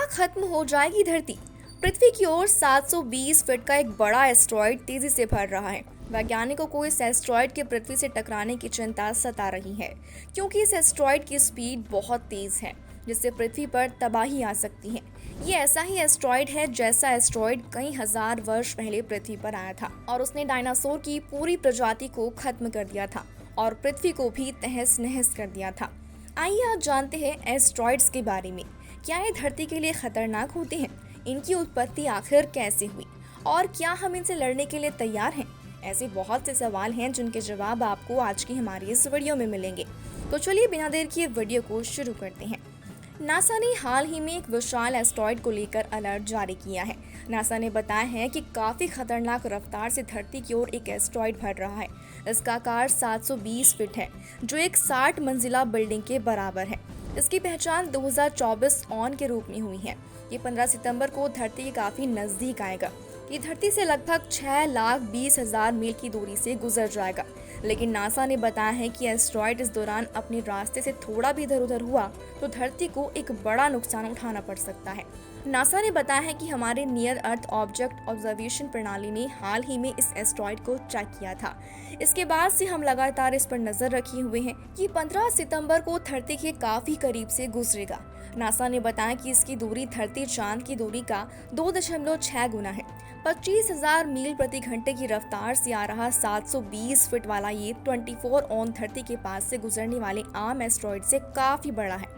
खत्म हो जाएगी धरती? पृथ्वी की ओर 720 फीट का एक बड़ा एस्टेरॉयड तेजी से बढ़ रहा है। वैज्ञानिकों को इस एस्टेरॉयड के पृथ्वी से टकराने की चिंता सता रही है, क्योंकि इस एस्टेरॉयड की स्पीड बहुत तेज है, जिससे पृथ्वी पर तबाही आ सकती है। ये ऐसा ही एस्टेरॉयड है जैसा एस्टेरॉयड कई हजार वर्ष पहले पृथ्वी पर आया था और उसने डायनासोर की पूरी प्रजाति को खत्म कर दिया था और पृथ्वी को भी तहस नहस कर दिया था। आइए आज जानते हैं एस्टेरॉयड्स के बारे में। क्या ये धरती के लिए खतरनाक होते हैं? इनकी उत्पत्ति आखिर कैसे हुई और क्या हम इनसे लड़ने के लिए तैयार हैं? ऐसे बहुत से सवाल हैं जिनके जवाब आपको आज की हमारी इस वीडियो में मिलेंगे। तो चलिए बिना देर किए वीडियो को शुरू करते हैं। नासा ने हाल ही में एक विशाल एस्टेरॉयड को लेकर अलर्ट जारी किया है। नासा ने बताया है कि काफी खतरनाक रफ्तार से धरती की ओर एक एस्टेरॉयड बढ़ रहा है। इसका आकार 720 फीट है, जो एक 60 मंजिला बिल्डिंग के बराबर है। इसकी पहचान 2024 ऑन के रूप में हुई है। ये 15 सितंबर को धरती के काफी नजदीक आएगा। ये धरती से लगभग 6,20,000 मील की दूरी से गुजर जाएगा, लेकिन नासा ने बताया है कि एस्टेरॉयड इस दौरान अपने रास्ते से थोड़ा भी इधर उधर हुआ तो धरती को एक बड़ा नुकसान उठाना पड़ सकता है। नासा ने बताया है कि हमारे नियर अर्थ ऑब्जेक्ट ऑब्जर्वेशन प्रणाली ने हाल ही में इस एस्टेरॉयड को चेक किया था। इसके बाद से हम लगातार इस पर नजर रखे हुए हैं कि 15 सितंबर को धरती के काफी करीब से गुजरेगा। नासा ने बताया कि इसकी दूरी धरती चांद की दूरी का 2.6 गुना है। 25,000 मील प्रति घंटे की रफ्तार से आ रहा 720 फीट वाला ये 24 ऑन धरती के पास से गुजरने वाले आम एस्टेरॉयड से काफी बड़ा है।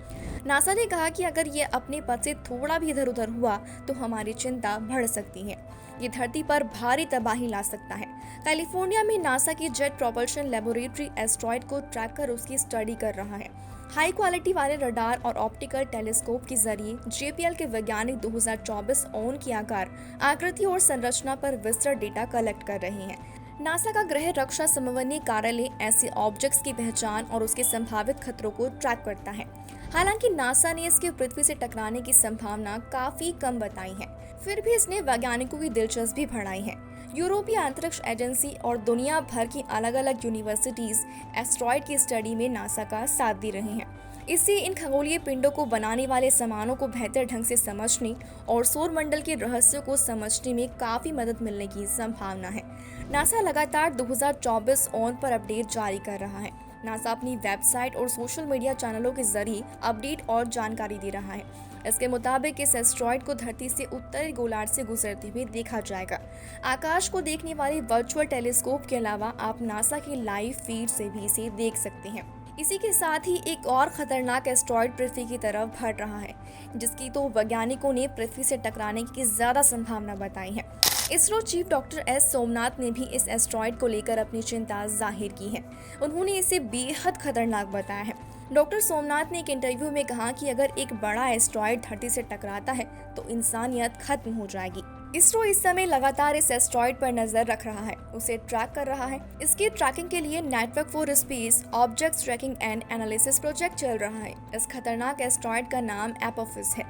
नासा ने कहा कि अगर ये अपने पथ से थोड़ा भी इधर उधर हुआ तो हमारी चिंता बढ़ सकती है। ये धरती पर भारी तबाही ला सकता है। कैलिफोर्निया में नासा की जेट प्रोपल्शन लेबोरेटरी एस्टेरॉयड को ट्रैक कर उसकी स्टडी कर रहा है। हाई क्वालिटी वाले रडार और ऑप्टिकल टेलीस्कोप के जरिए JPL के वैज्ञानिक 2024 ऑन की आकार, आकृति और संरचना पर विस्तृत डेटा कलेक्ट कर रहे हैं। नासा का गृह रक्षा समन्वय कार्यालय ऐसे ऑब्जेक्ट्स की पहचान और उसके संभावित खतरों को ट्रैक करता है। हालांकि नासा ने इसके पृथ्वी से टकराने की संभावना काफी कम बताई है, फिर भी इसने वैज्ञानिकों की दिलचस्पी बढ़ाई है। यूरोपीय अंतरिक्ष एजेंसी और दुनिया भर की अलग अलग यूनिवर्सिटीज एस्टेरॉयड की स्टडी में नासा का साथ दे रहे हैं। इससे इन खगोलीय पिंडों को बनाने वाले सामानों को बेहतर ढंग से समझने और सौर मंडल के रहस्यों को समझने में काफी मदद मिलने की संभावना है। नासा लगातार 2024 ऑन पर अपडेट जारी कर रहा है। नासा अपनी वेबसाइट और सोशल मीडिया चैनलों के जरिए अपडेट और जानकारी दे रहा है। इसके मुताबिक इस एस्टेरॉयड को धरती से उत्तरी गोलार्ध से गुजरते हुए देखा जाएगा। आकाश को देखने वाले वर्चुअल टेलीस्कोप के अलावा आप नासा की लाइव फीड से भी इसे देख सकते हैं। इसी के साथ ही एक और खतरनाक एस्टेरॉयड पृथ्वी की तरफ बढ़ रहा है, जिसकी तो वैज्ञानिकों ने पृथ्वी से टकराने की ज्यादा संभावना बताई है। ISRO chief doctor S Somnath ने भी इस एस्टेरॉयड को लेकर अपनी चिंता जाहिर की है। उन्होंने इसे बेहद खतरनाक बताया है। डॉक्टर सोमनाथ ने एक इंटरव्यू में कहा कि अगर एक बड़ा एस्टेरॉयड धरती से टकराता है तो इंसानियत खत्म हो जाएगी। इसरो इस समय लगातार इस एस्टेरॉयड पर नजर रख रहा है, उसे ट्रैक कर रहा है। इसके ट्रैकिंग के लिए network for space objects tracking and analysis project चल रहा है। इस खतरनाक एस्टेरॉयड का नाम एपोफिस है।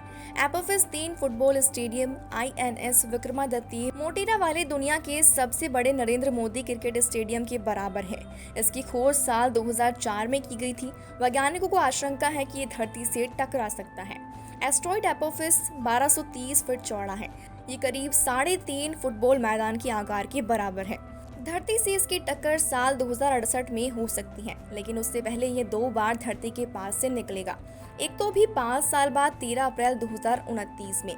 Apophis 3 football stadium INS Vikramaditya Motera वाले दुनिया के सबसे बड़े नरेंद्र मोदी क्रिकेट स्टेडियम के बराबर है। इसकी खोज साल 2004 में की गई थी। वैज्ञानिकों को आशंका है कि ये धरती से टकरा सकता है। एस्टेरॉयड एपोफिस 1230 फीट चौड़ा है। ये करीब 3.5 फुटबॉल मैदान के आकार के बराबर है। धरती से इसकी टक्कर साल 2068 में हो सकती है, लेकिन उससे पहले ये 2 बार धरती के पास से निकलेगा। एक तो भी 5 साल बाद 13 अप्रैल 2029 में,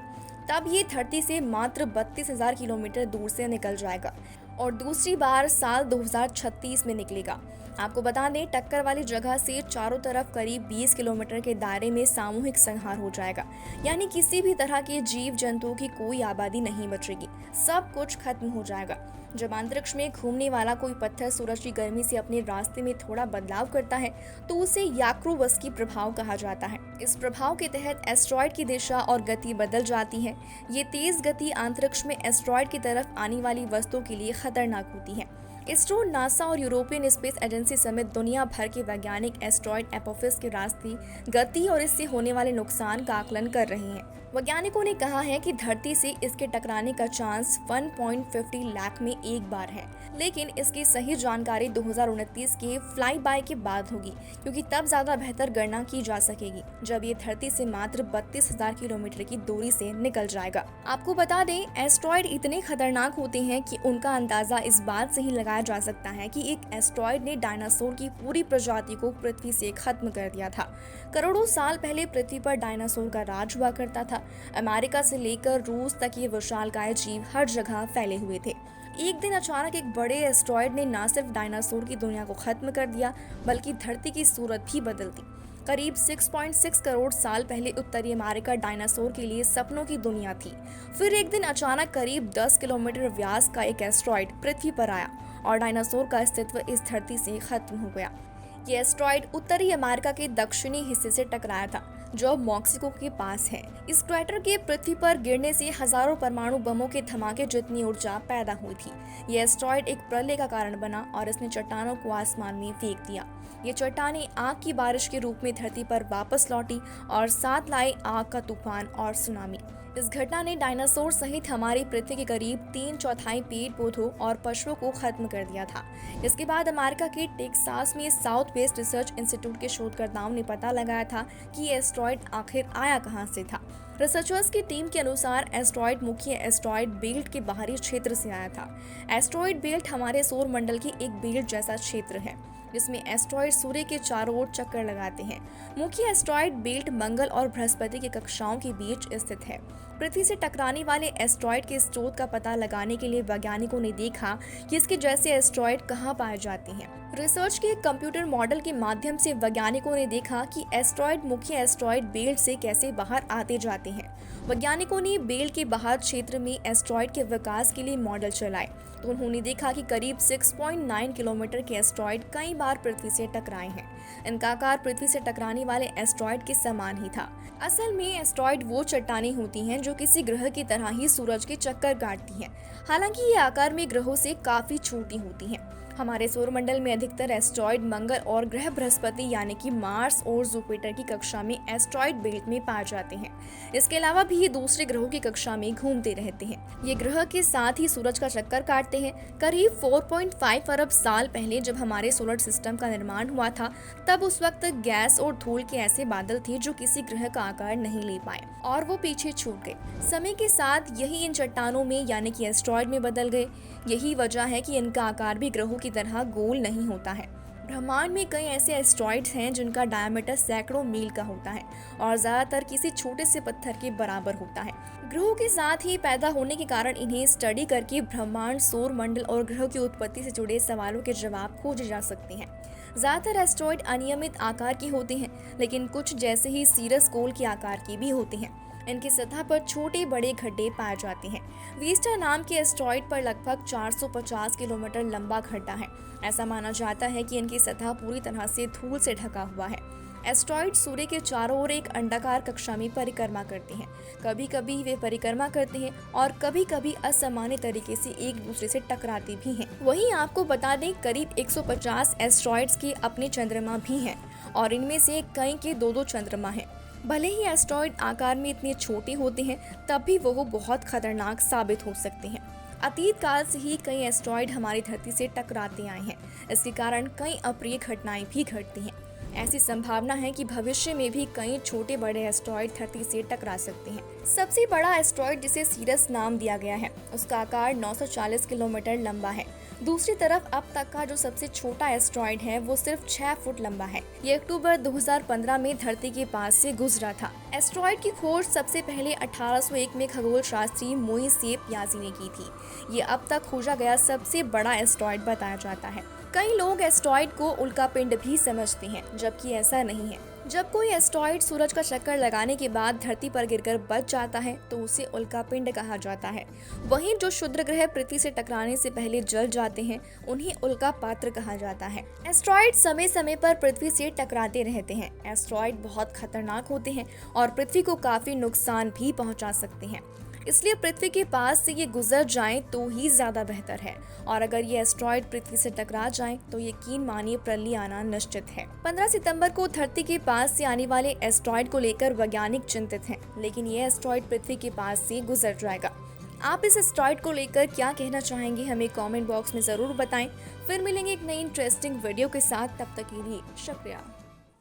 तब ये धरती से मात्र 32,000 किलोमीटर दूर से निकल जाएगा और दूसरी बार साल 2036 में निकलेगा। आपको बता दें, टक्कर वाली जगह से चारों तरफ करीब 20 किलोमीटर के दायरे में सामूहिक संहार हो जाएगा, यानी किसी भी तरह के जीव जंतुओं की कोई आबादी नहीं बचेगी, सब कुछ खत्म हो जाएगा। जब अंतरिक्ष में घूमने वाला कोई पत्थर सूरज की गर्मी से अपने रास्ते में थोड़ा बदलाव करता है तो उसे याक्रूबस्की प्रभाव कहा जाता है। इस प्रभाव के तहत एस्टेरॉयड की दिशा और गति बदल जाती है। ये तेज गति अंतरिक्ष में एस्टेरॉयड की तरफ आने वाली वस्तुओं के लिए खतरनाक होती है। इसरो, नासा और यूरोपियन स्पेस एजेंसी समेत दुनिया भर के वैज्ञानिक एस्टेरॉयड एपोफिस के रास्ते, गति और इससे होने वाले नुकसान का आकलन कर रहे हैं। वैज्ञानिकों ने कहा है कि धरती से इसके टकराने का चांस 1.50 लाख में एक बार है, लेकिन इसकी सही जानकारी 2029 के फ्लाई बाय के बाद होगी, क्योंकि तब ज्यादा बेहतर गणना की जा सकेगी जब ये धरती से मात्र 32,000 किलोमीटर की दूरी से निकल जाएगा। आपको बता दें, एस्ट्रॉयड इतने खतरनाक होते हैं कि उनका अंदाजा इस बात से ही लगाया जा सकता है कि एक एस्ट्रॉयड ने डायनासोर की पूरी प्रजाति को पृथ्वी से खत्म कर दिया था। करोड़ों साल पहले पृथ्वी पर डायनासोर का राज हुआ करता था। अमेरिका से लेकर रूस तक ये विशालकाय जीव हर जगह फैले हुए थे। एक दिन अचानक एक बड़े एस्ट्रॉयड ने न सिर्फ डायनासोर की दुनिया को खत्म कर दिया, बल्कि धरती की सूरत भी बदल दी। करीब 6.6 करोड़ साल पहले उत्तरी अमेरिका डायनासोर के लिए सपनों की दुनिया थी। फिर एक दिन अचानक करीब 10 किलोमीटर व्यास का एक एस्ट्रॉयड पृथ्वी पर आया और डायनासोर का अस्तित्व इस धरती से खत्म हो गया। ये एस्ट्रॉयड उत्तरी अमेरिका के दक्षिणी हिस्से से टकराया था, जो अब मैक्सिको के पास है। इस क्रैटर के पृथ्वी पर गिरने से हजारों परमाणु बमों के धमाके जितनी ऊर्जा पैदा हुई थी। ये एस्ट्रॉयड एक प्रलय का कारण बना और इसने चट्टानों को आसमान में फेंक दिया। ये चट्टानें आग की बारिश के रूप में धरती पर वापस लौटी और साथ लाए आग का तूफान और सुनामी। इस घटना ने डायनासोर सहित हमारी पृथ्वी के करीब 3/4 पेड़ पौधों और पशुओं को खत्म कर दिया था। इसके बाद अमेरिका के टेक्सास में साउथ वेस्ट रिसर्च इंस्टीट्यूट के शोधकर्ताओं ने पता लगाया था कि ये एस्ट्रॉयड आखिर आया कहां से था। रिसर्चर्स की टीम के अनुसार एस्ट्रॉयड मुख्य एस्ट्रॉयड बेल्ट के बाहरी क्षेत्र से आया था। एस्ट्रॉयड बेल्ट हमारे सौर मंडल की एक बेल्ट जैसा क्षेत्र है, जिसमें एस्ट्रॉयड सूर्य के चारों ओर चक्कर लगाते हैं। मुख्य एस्ट्रॉयड बेल्ट मंगल और बृहस्पति की कक्षाओं के बीच स्थित है। पृथ्वी से टकराने वाले एस्ट्रॉयड के स्रोत का पता लगाने के लिए वैज्ञानिकों ने देखा कि इसके जैसे एस्ट्रॉयड कहां पाए जाते हैं। रिसर्च के कंप्यूटर मॉडल के माध्यम से वैज्ञानिकों ने देखा कि एस्ट्रॉयड मुख्य एस्ट्रॉयड बेल्ट से कैसे बाहर आते जाते हैं। वैज्ञानिकों ने बेल्ट के बाहर क्षेत्र में एस्ट्रॉयड के विकास के लिए मॉडल चलाए, तो उन्होंने देखा कि करीब 6.9 किलोमीटर के एस्ट्रॉयड कई बार पृथ्वी से टकराए हैं। इनका आकार पृथ्वी से टकराने वाले एस्ट्रॉयड के समान ही था। असल में एस्ट्रॉयड वो चट्टानें होती हैं जो किसी ग्रह की तरह ही सूरज के चक्कर काटती हैं। हालांकि ये आकार में ग्रहों से काफी छोटी होती हैं। हमारे सौरमंडल में अधिकतर एस्ट्रॉयड मंगल और ग्रह बृहस्पति यानी कि मार्स और जुपिटर की कक्षा में एस्ट्रॉयड बेल्ट में पाए जाते हैं। इसके अलावा भी ये दूसरे ग्रहों की कक्षा में घूमते रहते हैं। ये ग्रह के साथ ही सूरज का चक्कर काटते हैं। करीब 4.5 अरब साल पहले जब हमारे सोलर सिस्टम का निर्माण हुआ था, तब उस वक्त गैस और धूल के ऐसे बादल थे जो किसी ग्रह का आकार नहीं ले पाए और वो पीछे छूट गए। समय के साथ यही इन चट्टानों में यानी कि एस्ट्रॉयड में बदल गए। यही वजह है कि इनका आकार भी ग्रहों की तरह गोल नहीं होता है। ब्रह्मांड में कई ऐसे एस्ट्रॉयड्स हैं जिनका डायमीटर सैकड़ों मील का होता है और ज्यादातर किसी छोटे से पत्थर के बराबर होता है। ग्रहों के साथ ही पैदा होने के कारण इन्हें स्टडी करके ब्रह्मांड, सौर मंडल और ग्रहों की उत्पत्ति से जुड़े सवालों के जवाब खोजे जा सकते हैं। ज्यादातर एस्ट्रॉयड अनियमित आकार के होते हैं, लेकिन कुछ जैसे ही सीरस गोल के आकार के भी होते हैं। इनकी सतह पर छोटे बड़े गड्ढे पाए जाते हैं। वीस्टा नाम के एस्ट्रॉयड पर लगभग 450 किलोमीटर लंबा गड्ढा है। ऐसा माना जाता है कि इनकी सतह पूरी तरह से धूल से ढका हुआ है। एस्ट्रॉयड सूर्य के चारों ओर एक अंडाकार कक्षा में परिक्रमा करते हैं। कभी कभी वे परिक्रमा करते हैं और कभी कभी असामान्य तरीके से एक दूसरे से टकराते भी हैं। वहीं आपको बता दें, करीब 150 एस्ट्रॉयड्स के अपने चंद्रमा भी हैं और इनमें से कई के 2-2 चंद्रमा हैं। भले ही एस्ट्रॉयड आकार में इतने छोटे होते हैं, तब भी वो बहुत खतरनाक साबित हो सकते हैं। अतीत काल से ही कई एस्ट्रॉयड हमारी धरती से टकराते आए हैं। इसके कारण कई अप्रिय घटनाएं भी घटती हैं। ऐसी संभावना है कि भविष्य में भी कई छोटे बड़े एस्ट्रॉयड धरती से टकरा सकते हैं। सबसे बड़ा एस्ट्रॉयड, जिसे सीरस नाम दिया गया है, उसका आकार 940 किलोमीटर लंबा है। दूसरी तरफ अब तक का जो सबसे छोटा एस्ट्रॉयड है वो सिर्फ 6 फुट लंबा है। ये अक्टूबर 2015 में धरती के पास से गुजरा था। एस्ट्रॉयड की खोज सबसे पहले 1801 में खगोल शास्त्री मोइसेप पियाजी ने की थी। ये अब तक खोजा गया सबसे बड़ा एस्ट्रॉयड बताया जाता है। कई लोग एस्ट्रॉयड को उल्कापिंड भी समझते हैं, जबकि ऐसा नहीं है। जब कोई एस्ट्रॉयड सूरज का चक्कर लगाने के बाद धरती पर गिरकर बच जाता है तो उसे उल्कापिंड कहा जाता है। वहीं जो क्षुद्र ग्रह पृथ्वी से टकराने से पहले जल जाते हैं, उन्हें उल्कापात्र कहा जाता है। एस्ट्रॉयड समय समय पर पृथ्वी से टकराते रहते हैं। एस्ट्रॉयड बहुत खतरनाक होते हैं और पृथ्वी को काफी नुकसान भी पहुंचा सकते हैं। इसलिए पृथ्वी के पास से ये गुजर जाएं तो ही ज़्यादा बेहतर है। और अगर ये एस्ट्रॉयड पृथ्वी से टकरा जाएं तो यकीन मानिए प्रलय आना निश्चित है। 15 सितंबर को धरती के पास से आने वाले एस्ट्रॉयड को लेकर वैज्ञानिक चिंतित हैं, लेकिन ये एस्ट्रॉयड पृथ्वी के पास से गुजर जाएगा। आप इस एस्ट्रॉयड को लेकर क्या कहना चाहेंगे, हमें कमेंट बॉक्स में ज़रूर बताएं। फिर मिलेंगे एक नई इंटरेस्टिंग वीडियो के साथ, तब तक के लिए शुक्रिया।